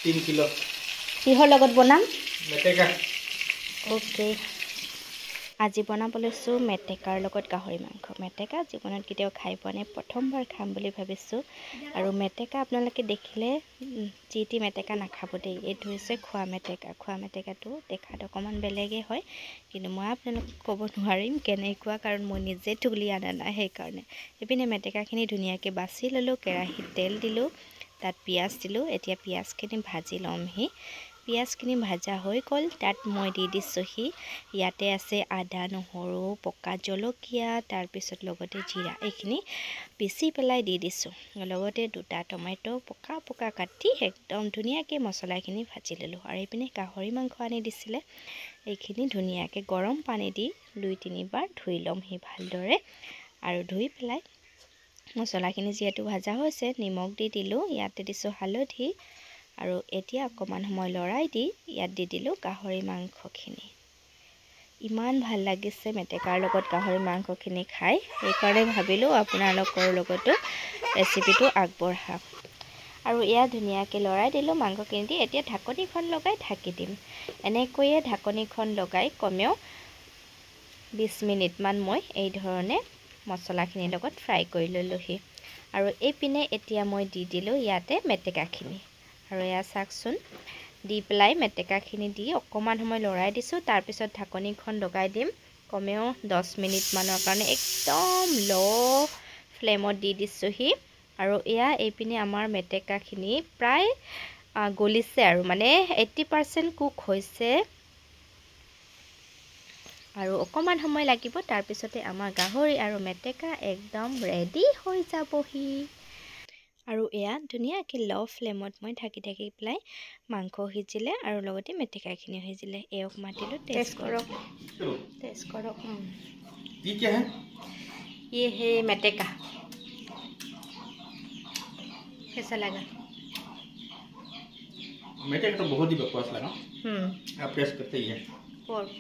3 kilo কিহৰ লগত বনাম মেটেকা ওকে আজি বনাব লৈছোঁ মেটেকাৰ লগত গাহৰি মাংস মেটেকা জীৱনত কেতিয়াও খাই পোৱা নাই প্ৰথমবাৰ খাম বুলি ভাবিছোঁ আৰু মেটেকা আপোনালোকে দেখিলে যিটি মেটেকা নাখাব দেই এইটো হৈছে খোৱা মেটেকাটো দেখাত অকণমান বেলেগেই হয় কিন্তু মই আপোনালোকক ক'ব নোৱাৰিম কেনেকুৱা কাৰণ মই নিজে তুলি আনা নাই সেইকাৰণে এইপিনে মেটেকাখিনি ধুনীয়াকৈ বাছি ল'লোঁ কেৰাহীত তেল দিলোঁ তাত পিঁয়াজ দিলোঁ এতিয়া পিঁয়াজখিনি ভাজি ল'মহি পিঁয়াজখিনি ভাজা হৈ গ'ল তাত মই দি দিছোঁহি ইয়াতে আছে আদা নহৰু পকা জলকীয়া তাৰপিছত লগতে জিৰা এইখিনি পিচি পেলাই দি দিছোঁ লগতে দুটা টমেটো পকা কাটি একদম ধুনীয়াকৈ মছলাখিনি ভাজি ল'লোঁ আৰু এইপিনে গাহৰি মাংস আনি দিছিলে এইখিনি ধুনীয়াকৈ গৰম পানী দি 2-3 বাৰ ধুই ল'মহি ভালদৰে আৰু ধুই পেলাই মছলাখিনি যিহেতু ভাজা হৈছে নিমখ দি দিলোঁ ইয়াতে দিছোঁ হালধি আৰু এতিয়া অকণমান সময় লৰাই দি ইয়াত দি দিলোঁ গাহৰি মাংসখিনি ইমান ভাল লাগিছে মেটেকাৰ লগত গাহৰি মাংসখিনি খাই সেইকাৰণে ভাবিলোঁ আপোনালোকৰ লগতো ৰেচিপিটো আগবঢ়াম আৰু এয়া ধুনীয়াকৈ লৰাই দিলোঁ মাংসখিনি দি এতিয়া ঢাকনিখন লগাই ঢাকি দিম এনেকৈয়ে ঢাকনিখন লগাই কমেও 20 মিনিটমান মই এই ধৰণে মছলাখিনিৰ লগত ফ্ৰাই কৰি ল'লোহি আৰু এইপিনে এতিয়া মই দি দিলোঁ ইয়াতে মেটেকাখিনি আৰু এয়া চাওকচোন দি পেলাই মেটেকাখিনি দি অকণমান সময় লৰাই দিছোঁ তাৰপিছত ঢাকনিখন লগাই দিম কমেও 10 মিনিটমানৰ কাৰণে একদম ল' ফ্লেমত দি দিছোঁহি আৰু এয়া এইপিনে আমাৰ মেটেকাখিনি প্ৰায় গলিছে আৰু মানে 80% কুক হৈছে আৰু অকণমান সময় লাগিব তাৰপিছতে আমাৰ গাহৰি আৰু মেটেকা একদম ৰেডি হৈ যাবহি আৰু এয়া ধুনীয়াকৈ ল' ফ্লেমত মই ঢাকি পেলাই মাংস সিজিলে আৰু লগতে মেটেকাখিনি সিজিলে এওক মাতিলোঁ টেষ্ট কৰক ये क्या है ये है मेटेका कैसा लगा मेटेका तो बहुत ही बकवास लगा आप टेस्ट करते ही हैं पोर्क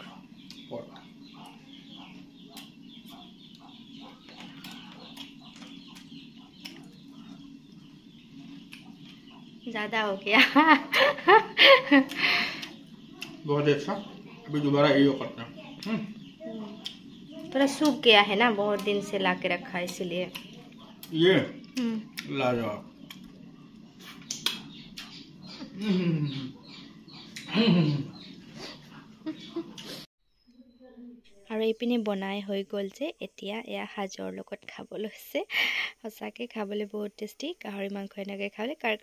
ज़्यादा हो गया बहुत ही अच्छा अभी दोबारा ये करते हैं थोड़ा सूख गया है ना बहुत दिन से ला के रखा है इसलिए ये लाजवाब আৰু এইপিনে বনাই হৈ গ'ল যে এতিয়া এয়া সাজৰ লগত খাবলৈ হৈছে সঁচাকৈ খাবলৈ বহুত টেষ্টি গাহৰি মাংস এনেকৈ খালে কাৰ